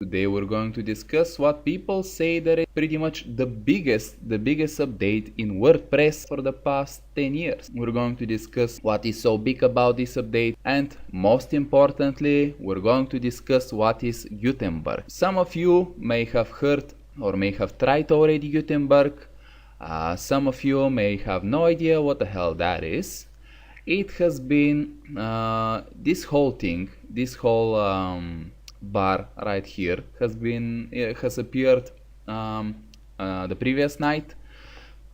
Today we're going to discuss what people say that is pretty much the biggest update in WordPress for the past 10 years. We're going to discuss what is so big about this update, and most importantly, we're going to discuss what is Gutenberg. Some of you may have heard or may have tried already Gutenberg. Some of you may have no idea what the hell that is. It has been this whole thing, this whole bar right here has appeared the previous night.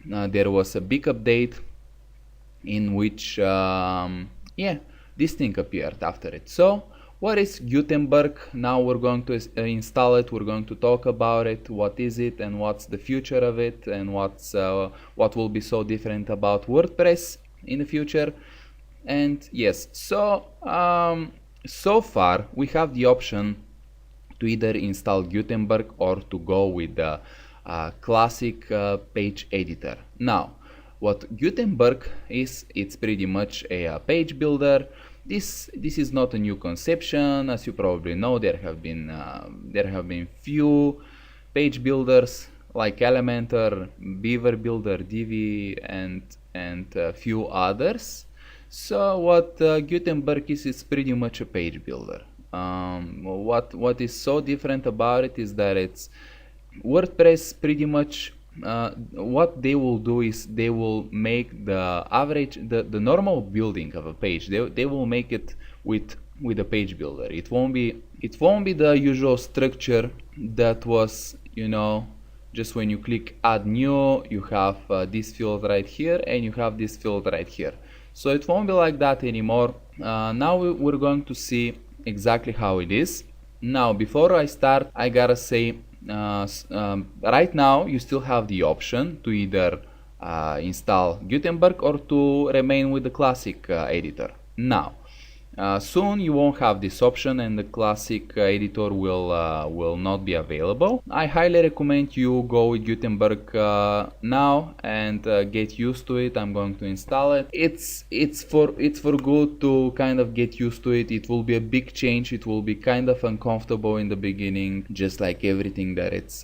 There was a big update in which this thing appeared after it. So what is Gutenberg? Now we're going to install it. We're going to talk about it. What is it and what's the future of it, and what will be so different about WordPress in the future. And yes, so so far we have the option to either install Gutenberg or to go with the classic page editor. Now, what Gutenberg is, it's pretty much a page builder. This is not a new conception. As you probably know, there have been few page builders like Elementor, Beaver Builder, Divi, and a few others. So what Gutenberg is pretty much a page builder. What is so different about it is that it's WordPress pretty much what they will do is they will make the average, the normal building of a page, they will make it with a page builder. It won't be the usual structure that was, you know, just when you click add new, you have this field right here and you have this field right here. So it won't be like that anymore. Now we're going to see exactly how it is. Now, before I start, I gotta say, right now you still have the option to either install Gutenberg or to remain with the classic editor. Now, soon you won't have this option and the classic editor will not be available. I highly recommend you go with Gutenberg now and get used to it. I'm going to install it. It's for good to kind of get used to it. It will be a big change. It will be kind of uncomfortable in the beginning, just like everything that it's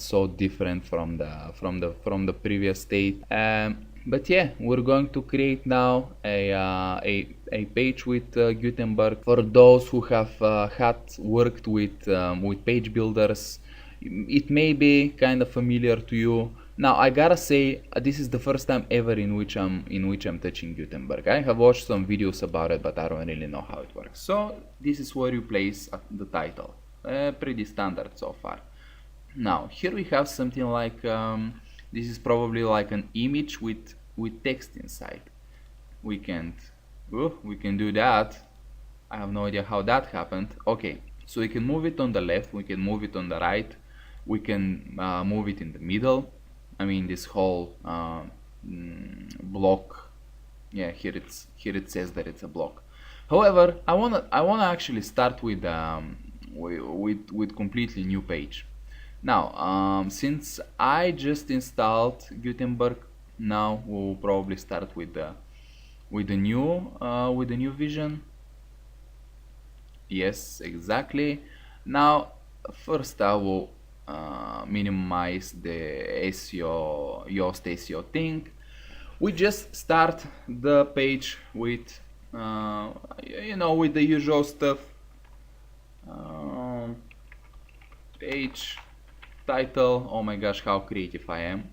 so different from the previous state. But yeah, we're going to create now a page with Gutenberg. For those who have worked with page builders, it may be kind of familiar to you. Now I gotta say, this is the first time ever in which I'm touching Gutenberg. I have watched some videos about it, but I don't really know how it works. So this is where you place the title. Pretty standard so far. Now here we have something like this is probably like an image with text inside. We can do that. I have no idea how that happened. Okay, so we can move it on the left, we can move it on the right, we can move it in the middle. I mean, this whole block. Yeah, here it says that it's a block. However, I wanna actually start with completely new page. Now, since I just installed Gutenberg, now we'll probably start with the new vision. Yes, exactly. Now, first I will minimize the SEO, Yoast SEO thing. We just start the page with with the usual stuff. Page title. Oh my gosh, how creative I am.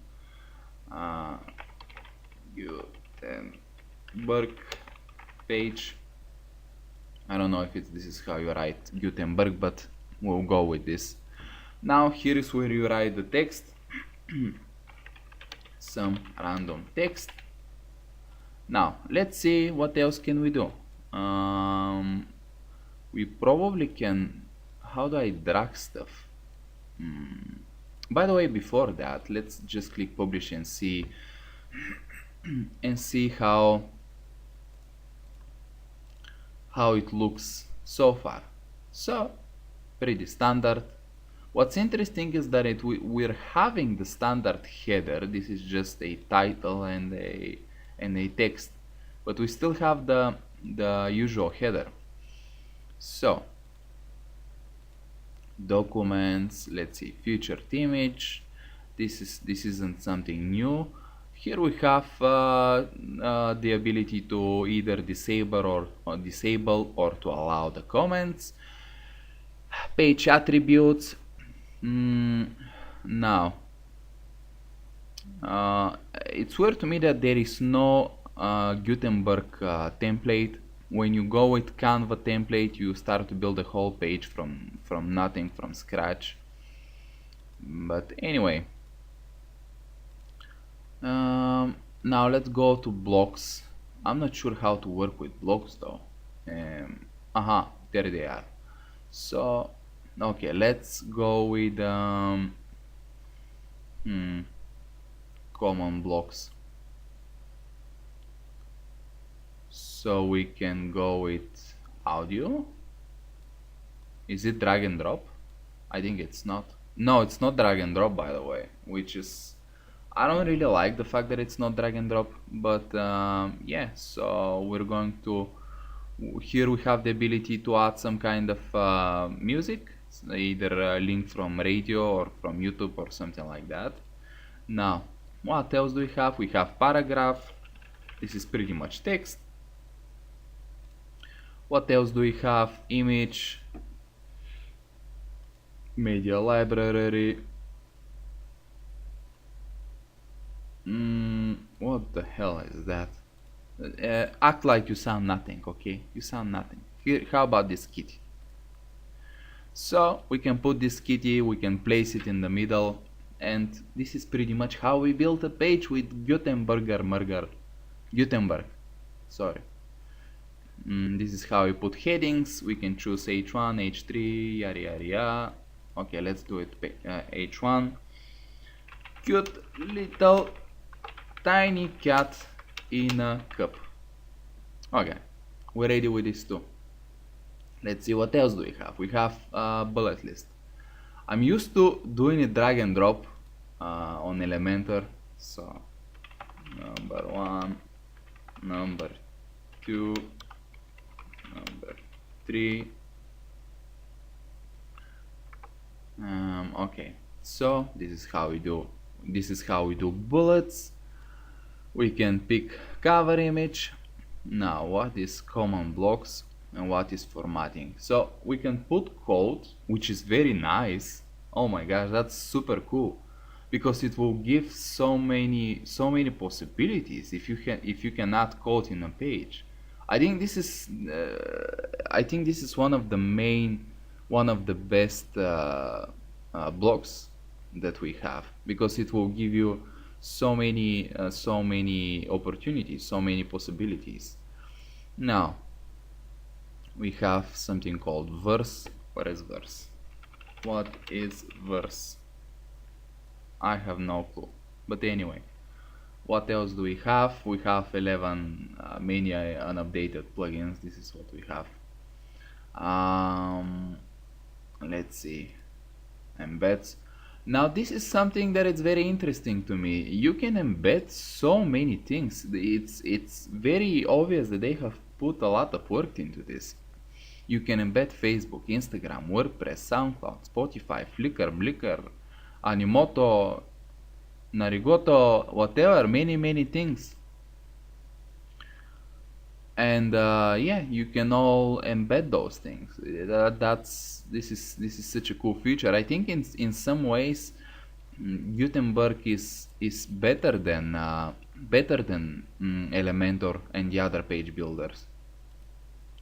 Gutenberg page. I don't know if this is how you write Gutenberg, but we'll go with this. Now here is where you write the text. Some random text. Now let's see what else can we do. We probably can. How do I drag stuff? By the way, before that, let's just click publish and see how it looks so far. So pretty standard. What's interesting is that we're having the standard header. This is just a title and a text, but we still have the usual header. So documents, let's see, featured image. This isn't something new. Here we have the ability to either disable or to allow the comments. Page attributes. Now, it's weird to me that there is no Gutenberg template. When you go with Canva template, you start to build a whole page from nothing, from scratch. But anyway, now let's go to blocks. I'm not sure how to work with blocks though. There they are. So okay, let's go with common blocks. So we can go with audio. Is it drag and drop? I think it's not. No, it's not drag and drop, by the way, which is, I don't really like the fact that it's not drag and drop, but yeah, so we're going to, here we have the ability to add some kind of music, either a link from radio or from YouTube or something like that. Now, what else do we have? We have paragraph. This is pretty much text. What else do we have? Image, media library. What the hell is that? Act like you sound nothing, okay? You sound nothing. Here, how about this kitty? So we can put this kitty, we can place it in the middle, and this is pretty much how we built a page with Gutenberg. Sorry. This is how we put headings. We can choose H1, H3, yada yada yada. Okay, let's do it. H1. Cute little tiny cat in a cup. Okay, we're ready with this too. Let's see what else do we have. We have a bullet list. I'm used to doing it drag and drop on Elementor. So number 1, number 2, number 3. Okay, so this is how we do bullets. We can pick cover image. Now, what is common blocks and what is formatting? So we can put code, which is very nice. Oh my gosh, that's super cool, because it will give so many possibilities if you can add code in a page. I think this is one of the best blocks that we have, because it will give you so many opportunities, so many possibilities. Now we have something called verse. What is verse? What is verse? I have no clue. But anyway, what else do we have? We have 11 many unupdated plugins. This is what we have. Let's see. Embeds. Now this is something that is very interesting to me. You can embed so many things. It's very obvious that they have put a lot of work into this. You can embed Facebook, Instagram, WordPress, SoundCloud, Spotify, Flickr, Blickr, Animoto, Narigoto, whatever, many things. And yeah, you can all embed those things. This is such a cool feature. I think in some ways Gutenberg is better than Elementor and the other page builders.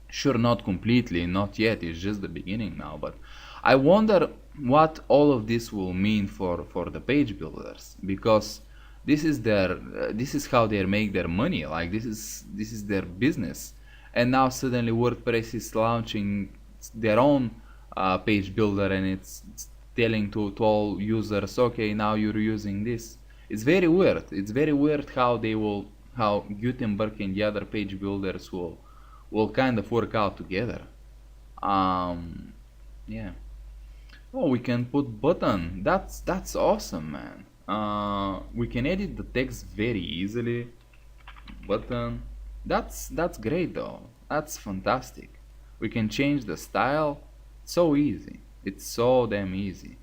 Sure, not completely, not yet. It's just the beginning now. But I wonder what all of this will mean for the page builders, because this is how they make their money. Like this is their business. And now suddenly WordPress is launching their own page builder, and it's telling to all users, okay, now you're using this. It's very weird. It's very weird how Gutenberg and the other page builders will kind of work out together. Yeah. Oh, we can put button. That's awesome, man. We can edit the text very easily. Button. That's great though. That's fantastic. We can change the style. So easy. It's so damn easy.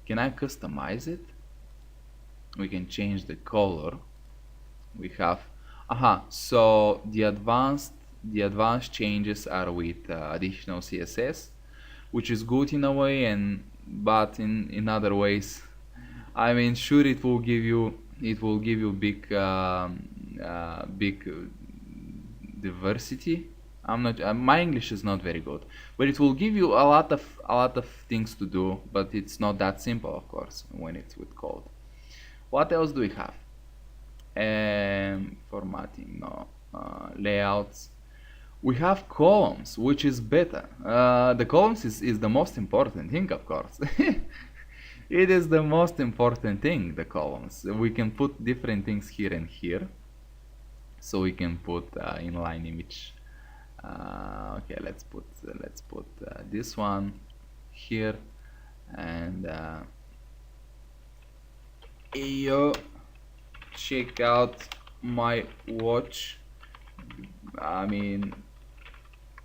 Can I customize it? We can change the color. We have so the advanced changes are with additional CSS, which is good in a way, and but in other ways, I mean, sure, it will give you big diversity. I'm not my English is not very good, but it will give you a lot of things to do, but it's not that simple, of course, when it's with code. What else do we have? Formatting, no. Layouts. We have columns, which is better. The columns is the most important thing, of course. It is the most important thing, the columns. We can put different things here and here. So we can put inline image. Okay, let's put this one here, and yo, check out my watch. I mean,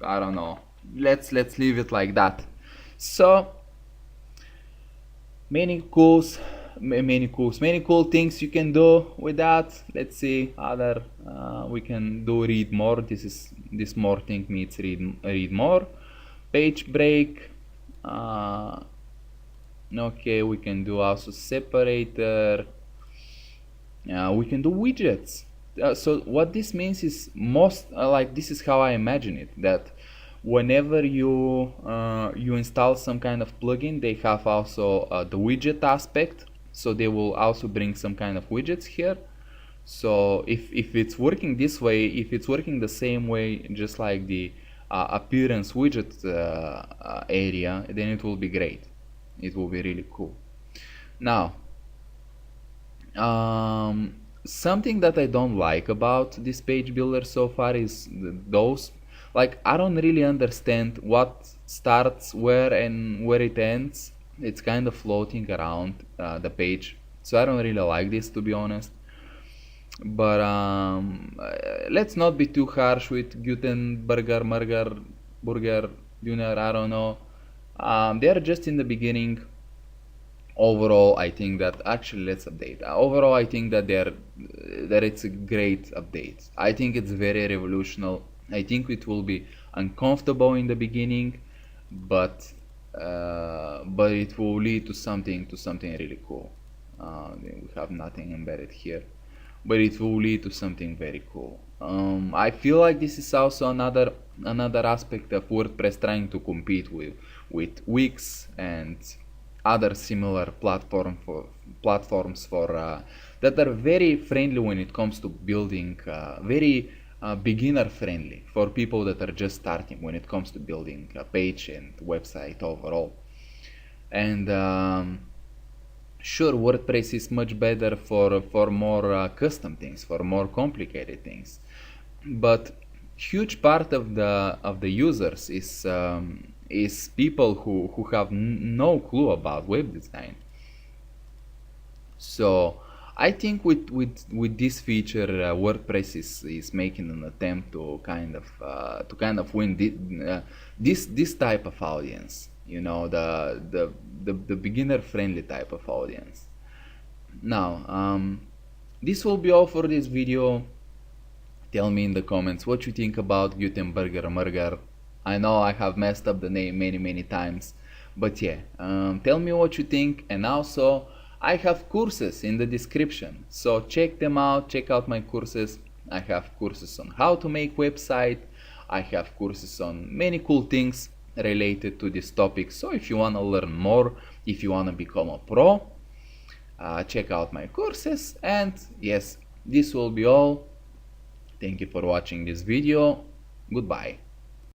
I don't know. Let's leave it like that. So many cool things you can do with that. Let's see other. We can do read more. This more thing means read more. Page break. Okay, we can do also separator. We can do widgets. So what this means is this is how I imagine it, that whenever you install some kind of plugin, they have also the widget aspect, so they will also bring some kind of widgets here. So if it's working this way, if it's working the same way, just like the appearance widget area, then it will be great. It will be really cool. Now, something that I don't like about this page builder so far is those, like, I don't really understand what starts where and where it ends. It's kind of floating around the page, so I don't really like this, to be honest. But let's not be too harsh with Gutenberg, Burger, Junior, I don't know. They are just in the beginning. Overall, I think that actually let's update. Overall, I think that it's a great update. I think it's very revolutionary. I think it will be uncomfortable in the beginning, but it will lead to something really cool. We have nothing embedded here, but it will lead to something very cool. I feel like this is also another aspect of WordPress trying to compete with Wix and other similar platforms that are very friendly when it comes to building, very beginner friendly for people that are just starting when it comes to building a page and website overall. And sure, WordPress is much better for more custom things, for more complicated things, but huge part of the users is people who have no clue about web design. So I think with this feature, WordPress is making an attempt to kind of win this type of audience, you know, the beginner friendly type of audience. Now, this will be all for this video. Tell me in the comments what you think about Gutenberg. I know I have messed up the name many times, but yeah, tell me what you think. And also, I have courses in the description, so check them out. Check out my courses. I have courses on how to make website. I have courses on many cool things related to this topic. So if you want to learn more, if you want to become a pro, check out my courses. And yes, this will be all. Thank you for watching this video. Goodbye.